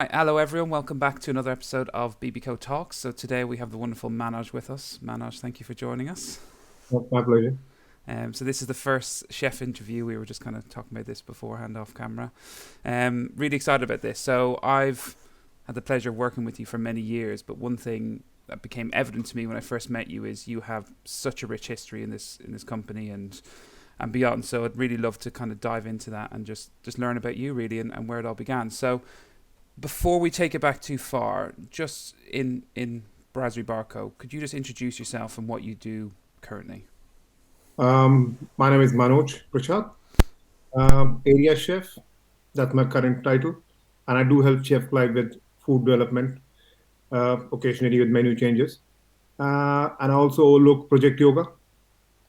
Hi, hello everyone, welcome back to another episode of BBCo Talks. So today we have the wonderful Manoj with us. Manoj, thank you for joining us. My pleasure. So this is the first chef interview. We were just kind of talking about this beforehand off camera. Really excited about this. So I've had the pleasure of working with you for many years, but one thing that became evident to me when I first met you is you have such a rich history in this company and beyond. So I'd really love to kind of dive into that and just learn about you really and where it all began. So before we take it back too far, just in Brasserie Barco, could you just introduce yourself and what you do currently? My name is Manoj Prasad, area chef. That's my current title, and I do help Chef Clive with food development, occasionally with menu changes, and I also look Project Yoga.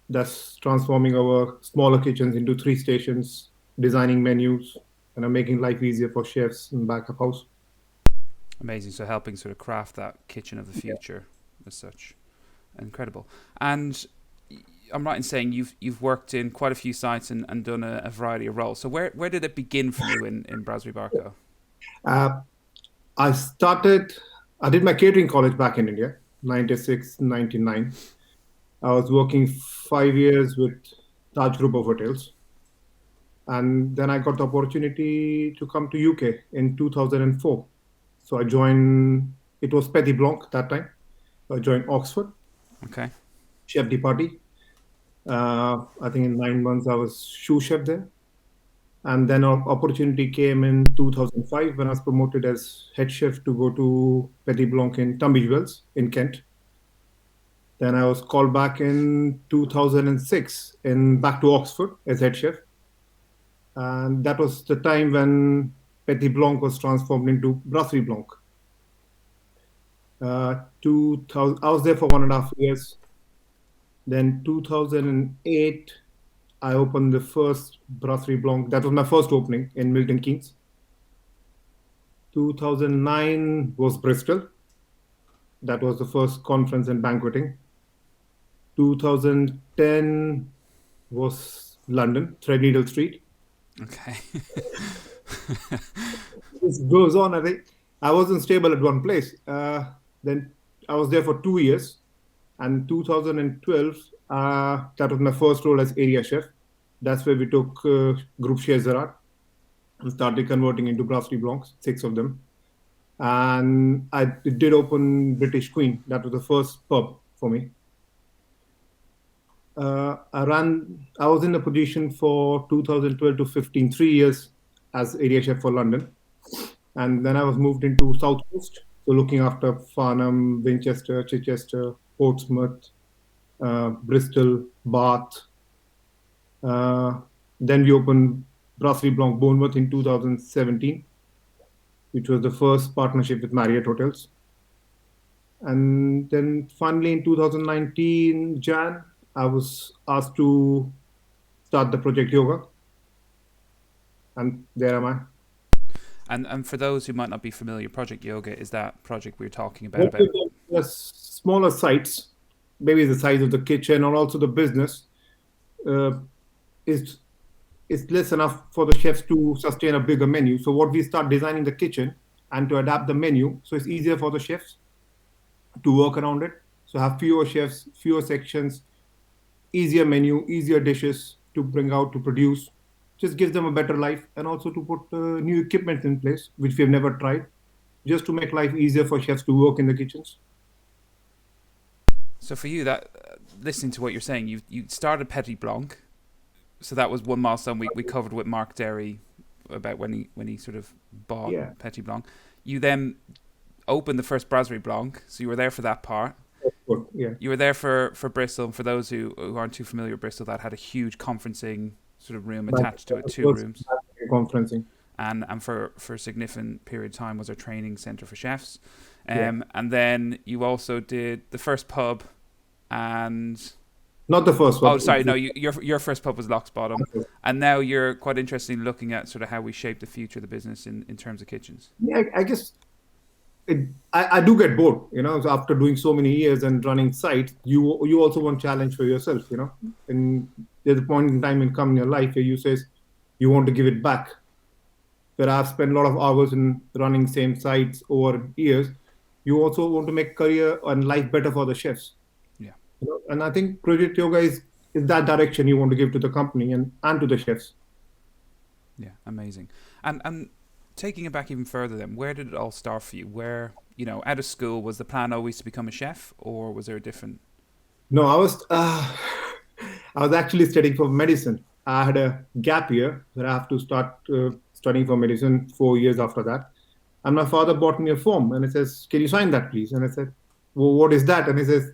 That's transforming our smaller kitchens into three stations, designing menus, and I'm making life easier for chefs in back of house. Amazing. So helping sort of craft that kitchen of the future as such. Incredible. And I'm right in saying you've worked in quite a few sites and done a variety of roles. So where did it begin for you in Brasserie Barco? Uh, I started, I did my catering college back in India, 96, 99. I was working 5 years with Taj Group of Hotels. And then I got the opportunity to come to UK in 2004. So I joined, it was Petite Blanc that time. So I joined Oxford, Okay. chef de partie. I think in 9 months I was sous chef there. And then an opportunity came in 2005 when I was promoted as head chef to go to Petit Blanc in Tunbridge Wells in Kent. Then I was called back in 2006 and back to Oxford as head chef. And that was the time when Petit Blanc was transformed into Brasserie Blanc. 2000, I was there for 1.5 years. Then 2008, I opened the first Brasserie Blanc. That was my first opening in Milton Keynes. 2009 was Bristol. That was the first conference and banqueting. 2010 was London, Threadneedle Street. Okay. This goes on. I think I wasn't stable at one place. Then I was there for 2 years, and 2012, that was my first role as area chef. That's where we took Group Chez and started converting into Brasserie Blancs, six of them. And I did open British Queen. That was the first pub for me. I was in the position for 2012 to 15, 3 years as area chef for London. And then I was moved into South Coast, so looking after Farnham, Winchester, Chichester, Portsmouth, Bristol, Bath. Uh, then we opened Brasserie Blanc Bournemouth in 2017, which was the first partnership with Marriott Hotels. And then finally in 2019, Jan, I was asked to start the Project Yoga. And there am I. And for those who might not be familiar, Project Yoga is that project we were talking What about. with the smaller sites, maybe the size of the kitchen or also the business, uh, is less enough for the chefs to sustain a bigger menu. So what we start designing the kitchen and to adapt the menu, so it's easier for the chefs to work around it. So have fewer chefs, fewer sections, easier menu, easier dishes to bring out to produce. Just gives them a better life, and also to put new equipment in place, which we have never tried, just to make life easier for chefs to work in the kitchens. So for you, that listening to what you're saying, you started Petit Blanc. So that was one milestone we covered with Mark Derry about when he sort of bought Yeah, Petit Blanc. You then opened the first Brasserie Blanc, so you were there for that part. good. Yeah, You were there for Bristol, and for those who aren't too familiar with Bristol, that had a huge conferencing sort of room but attached to it, two first rooms, conferencing. and for a significant period of time was a training centre for chefs. Yeah, And then you also did the first pub, and not the first oh, one. sorry, no, your first pub was Lock's Bottom, It's and now you're quite interested in looking at sort of how we shape the future of the business in terms of kitchens. yeah, I guess I do get bored, so after doing so many years and running sites, you also want challenge for yourself. And there's a point in time in come in your life where you says you want to give it back. where I've spent a lot of hours in running same sites over years. You also want to make career and life better for the chefs. Yeah. And I think Project Yoga is that direction you want to give to the company and to the chefs. Yeah, amazing. And taking it back even further, then, where did it all start for you? Where, out of school, was the plan always to become a chef, or was there a different? No, I was actually studying for medicine. I had a gap year where I have to start studying for medicine 4 years after that. And my father bought me a form and he says, "Can you sign that, please?" And I said, "Well, what is that?" And he says,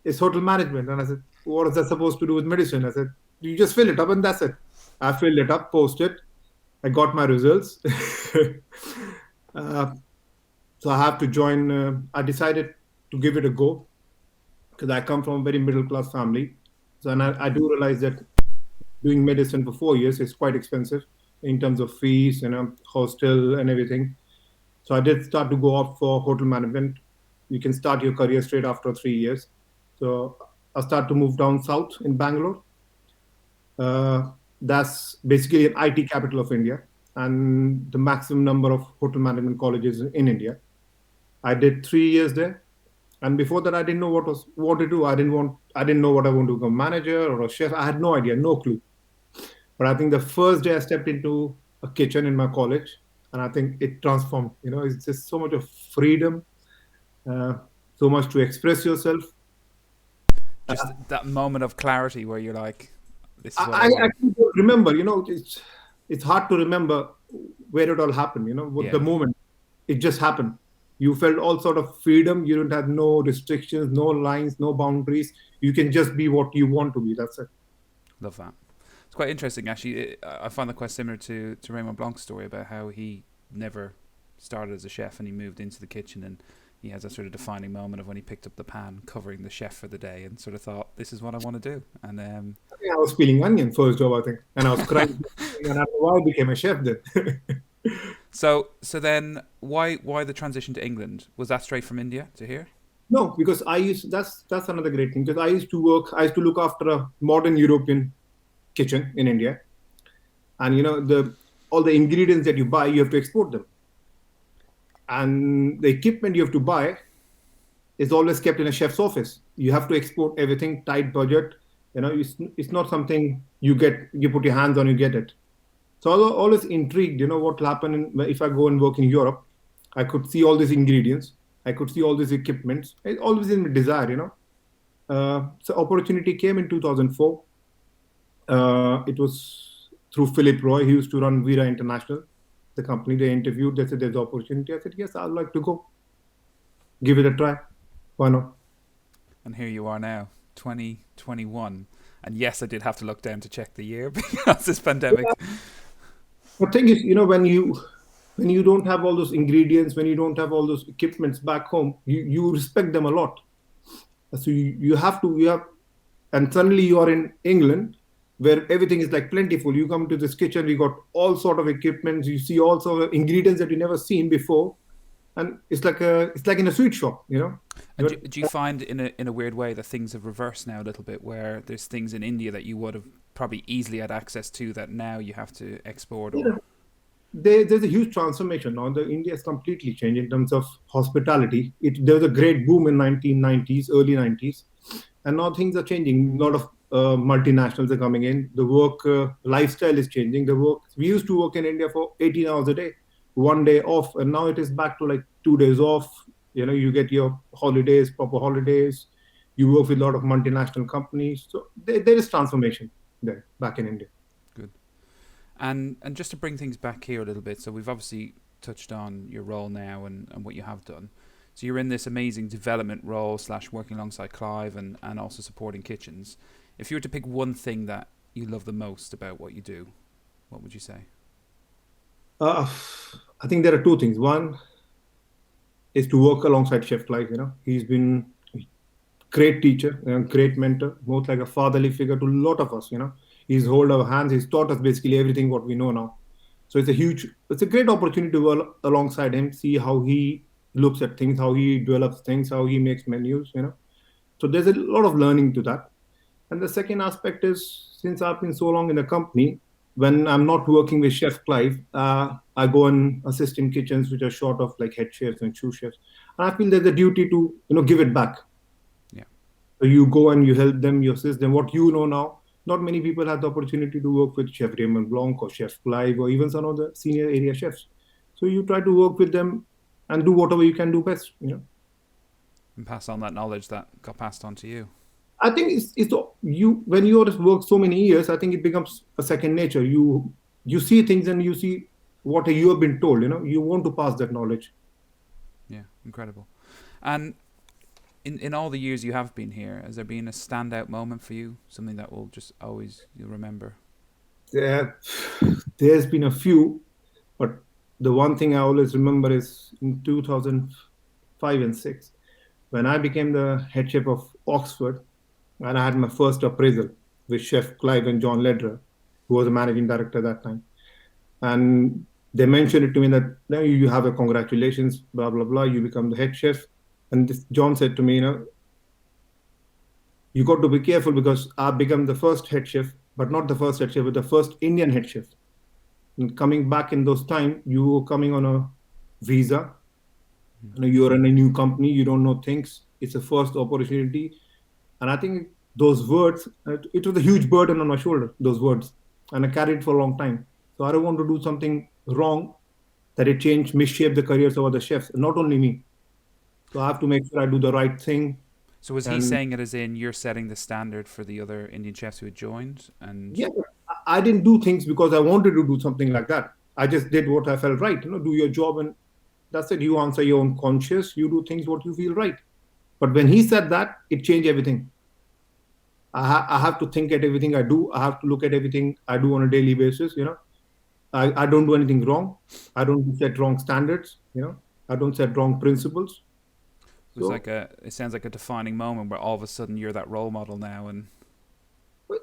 "It's hotel management." And I said, "What is that supposed to do with medicine?" I said, "You just fill it up and that's it." I filled it up, posted. I got my results. uh, so I have to join. I decided to give it a go because I come from a very middle class family. So, and I do realize that doing medicine for 4 years is quite expensive in terms of fees, hostel and everything. So I did start to go opt for hotel management. You can start your career straight after 3 years. So I start to move down south in Bangalore. That's basically an IT capital of India and the maximum number of hotel management colleges in India. I did 3 years there, and before that, I didn't know what to do. I didn't know what I want to become manager or a chef. I had no idea, no clue. But I think the first day I stepped into a kitchen in my college, and I think it transformed. It's just so much of freedom, uh, so much to express yourself. Just that moment of clarity where you're like, "This is what I I want." actually don't remember. It's hard to remember where it all happened. What Yeah, the moment it just happened. You felt all sort of freedom. You don't have no restrictions, no lines, no boundaries. You can just be what you want to be. That's it. love that. It's quite interesting, actually. I find that quite similar to Raymond Blanc's story about how he never started as a chef and he moved into the kitchen, and he has a sort of defining moment of when he picked up the pan covering the chef for the day and sort of thought, "This is what I want to do." And I think I was peeling onion first job, I think, and I was crying, and I don't know why I became a chef then. so then why the transition to England? Was that straight from India to here? No, because that's another great thing because I used to look after a modern European kitchen in India, and the all the ingredients that you buy, you have to export them, and the equipment you have to buy is always kept in a chef's office. You have to export everything, tight budget. It's not something you put your hands on, you get it. So I was always intrigued, what will happen if I go and work in Europe. I could see all these ingredients. I could see all these equipments. It's always in my desire. So opportunity came in 2004. It was through Philip Roy. He used to run Vira International, the company. They interviewed. They said there's opportunity. I said yes, I'd like to go. Give it a try. Why not? And here you are now, 2021. And yes, I did have to look down to check the year because this pandemic. The thing is, when you don't have all those ingredients, when you don't have all those equipments back home, you respect them a lot. So and suddenly you are in England where everything is like plentiful. You come to this kitchen, we got all sort of equipment. You see all sort of ingredients that you never seen before, and it's like in a sweet shop. And do you find in a weird way that things have reversed now a little bit, where there's things in India that you would have probably easily had access to that now you have to export? Or There's a huge transformation now. India has completely changed in terms of hospitality. There was a great boom in 1990s, early 90s, and now things are changing. A lot of multinationals are coming in. The work lifestyle is changing. We used to work in India for 18 hours a day, 1 day off, and now it is back to like 2 days off. You get your holidays, proper holidays. You work with a lot of multinational companies, so there is transformation there back in India. good. And just to bring things back here a little bit, so we've obviously touched on your role now and what you have done. So you're in this amazing development role / working alongside Clive and also supporting kitchens. If you were to pick one thing that you love the most about what you do, what would you say? I think there are two things. One is to work alongside Chef Clive. He's been a great teacher, a great mentor, most like a fatherly figure to a lot of us. He's hold our hands. He's taught us basically everything what we know now. So it's a great opportunity to work alongside him, see how he looks at things, how he develops things, how he makes menus. So there's a lot of learning to that. And the second aspect is, since I've been so long in the company, when I'm not working with Chef Clive, I go and assist in kitchens which are short of like head chefs and sous chefs. And I feel there's a duty to, give it back. Yeah. So you go and you help them, you assist them. What you know now, not many people have the opportunity to work with Chef Raymond Blanc or Chef Clive or even some of the senior area chefs. So you try to work with them and do whatever you can do best. And pass on that knowledge that got passed on to you. I think it's you when you have worked so many years. I think it becomes a second nature. You see things and you see what you have been told. You want to pass that knowledge. Yeah, incredible. And in all the years you have been here, has there been a standout moment for you? Something that will just always you'll remember? There, there's been a few, but the one thing I always remember is in 2005 and six when I became the head chef of Oxford, and I had my first appraisal with Chef Clive and John Lederer, who was the managing director at that time. And they mentioned it to me that now you have a congratulations, blah blah blah. You become the head chef, and John said to me, you got to be careful because I've become the first head chef, but not the first head chef, but the first Indian head chef. And coming back in those time, you were coming on a visa. You're in a new company, you don't know things. It's a first opportunity, and I think those words, it was a huge burden on my shoulder. Those words, and I carried it for a long time. So I don't want to do something wrong that it change, misshape the careers of other chefs, not only me. So I have to make sure I do the right thing. So was he And saying it as in you're setting the standard for the other Indian chefs who had joined? And yeah, I didn't do things because I wanted to do something like that. I just did what I felt right. Do your job, and that's it. You answer your own conscience. You do things what you feel right. But when he said that, it changed everything. I have to think at everything I do. I have to look at everything I do on a daily basis. I don't do anything wrong. I don't set wrong standards. I don't set wrong principles. it was So like it sounds like a defining moment where all of a sudden you're that role model now. And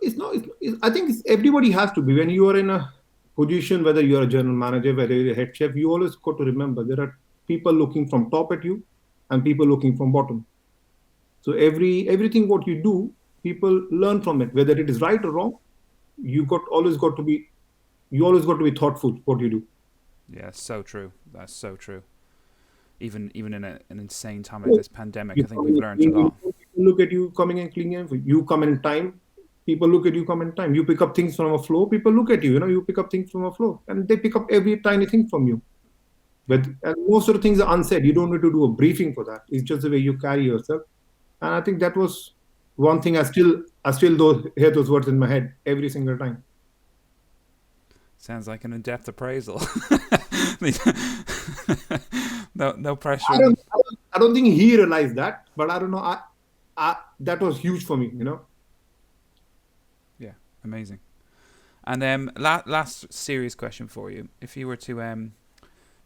it's not. I think everybody has to be when you are in a position, whether you are a general manager, whether you're a head chef. You always got to remember there are people looking from top at you, and people looking from bottom. So everything what you do, people learn from it, whether it is right or wrong. You always got to be thoughtful what you do. yeah, so true. That's so true. Even in an insane time like this pandemic, You I think come we've in learned a cleaning, lot. people look at you coming and cleaning. You come in time. People look at you come in time. You pick up things from a floor. People look at you. You pick up things from a floor, and they pick up every tiny thing from you. Yeah. And most of the things are unsaid. You don't need to do a briefing for that. It's just the way you carry yourself. And I think that was one thing I still hear those words in my head every single time. Sounds like an in-depth appraisal. No pressure. I don't think he realized that, but I don't know. That was huge for me. Yeah, amazing. And last serious question for you: if you were to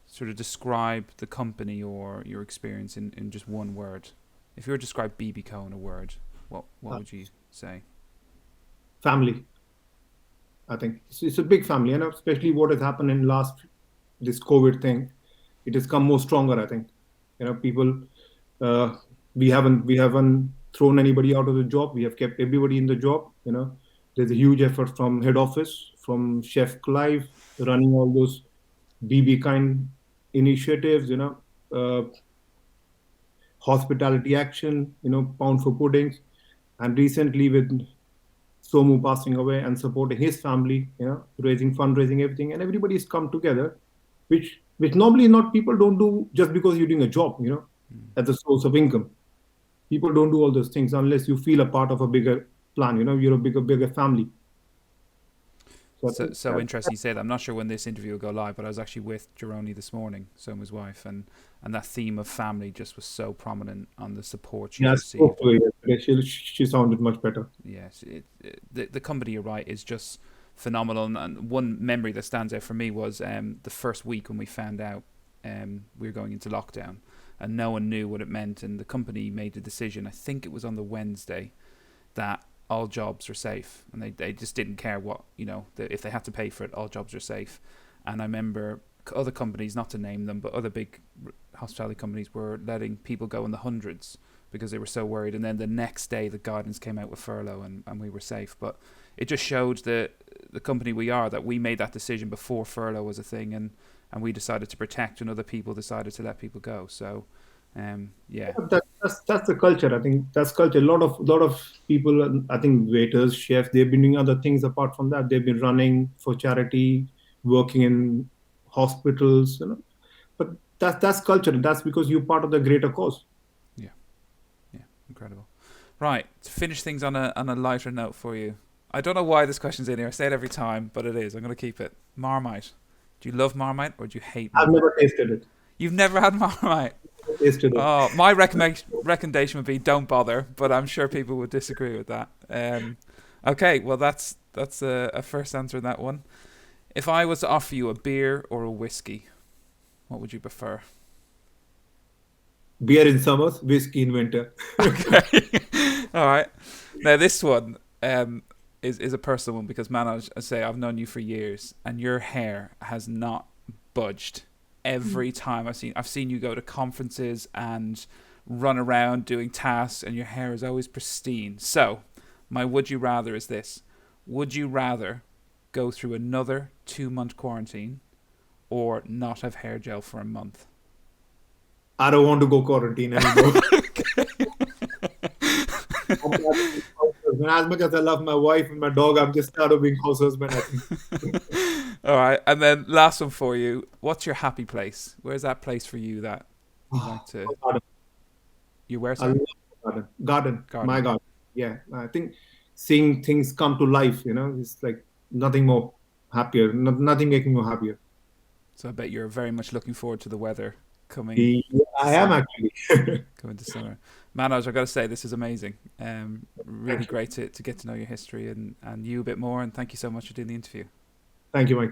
sort of describe the company or your experience in just one word, if you were to describe BBCo in a word, what Uh, would you say? Family. I think it's a big family, especially what has happened in last this COVID thing. It has come more stronger. I think, people. Uh, we haven't thrown anybody out of the job. We have kept everybody in the job. There's a huge effort from head office, from Chef Clive, running all those BB kind initiatives. Hospitality action. Pound for puddings, and recently with Somu passing away and supporting his family, raising fundraising, everything, and everybody's come together, which normally not people don't do just because you're doing a job, Mm. as a source of income. People don't do all those things unless you feel a part of a bigger plan. You're a bigger family. So I think So interesting you say that. I'm not sure when this interview will go live, but I was actually with Jeroni this morning, Soma's wife, and that theme of family just was so prominent on the support she's yeah, I spoke received. to her yesterday. She sounded much better. Yes, the company, you're right, is just phenomenal. And one memory that stands out for me was the first week when we found out we were going into lockdown, and no one knew what it meant. And the company made the decision, I think it was on the Wednesday, that all jobs are safe, and they just didn't care what, if they had to pay for it, all jobs are safe. And I remember other companies, not to name them, but other big hospitality companies were letting people go in the hundreds because they were so worried. And then the next day the guidance came out with furlough, and we were safe. But it just showed the company we are, that we made that decision before furlough was a thing, and and we decided to protect, and other people decided to let people go. So, yeah, That's the culture. I think that's culture. A lot of people. I think waiters, chefs. They've been doing other things apart from that. They've been running for charity, working in hospitals. But that's culture. That's because you're part of the greater cause. yeah, yeah, incredible. Right, to finish things on a lighter note for you. I don't know why this question's in here. I say it every time, but it is. I'm going to keep it. Marmite. Do you love Marmite or do you hate I've Marmite? never tasted it. You've never had Marmite. Tasted it. Oh, my recommendation would be don't bother, but I'm sure people would disagree with that. Okay, well that's a first answer in that one. If I was to offer you a beer or a whiskey, what would you prefer? Beer in summers, whiskey in winter. Okay, all right. Now this one is a personal one because Manoj, I say I've known you for years, and your hair has not budged every time I've seen you go to conferences and run around doing tasks, and your hair is always pristine. So, my would you rather is this: would you rather go through another 2-month quarantine or not have hair gel for a month? I don't want to go quarantine anymore. As much as I love my wife and my dog, I'm just tired of being house husband, I think. All right, and then last one for you. What's your happy place? Where's that place for you that you like to? Garden. You where? I Sorry? love garden. Garden. My Garden. garden. Yeah. I think seeing things come to life, it's like nothing more happier. Nothing making me happier. So I bet you're very much looking forward to the weather coming Yeah, to I am summer. actually. Coming to summer. Manoj, I've got to say, this is amazing. Really Thank you. great to get to know your history and you a bit more. And thank you so much for doing the interview. Thank you, Mike.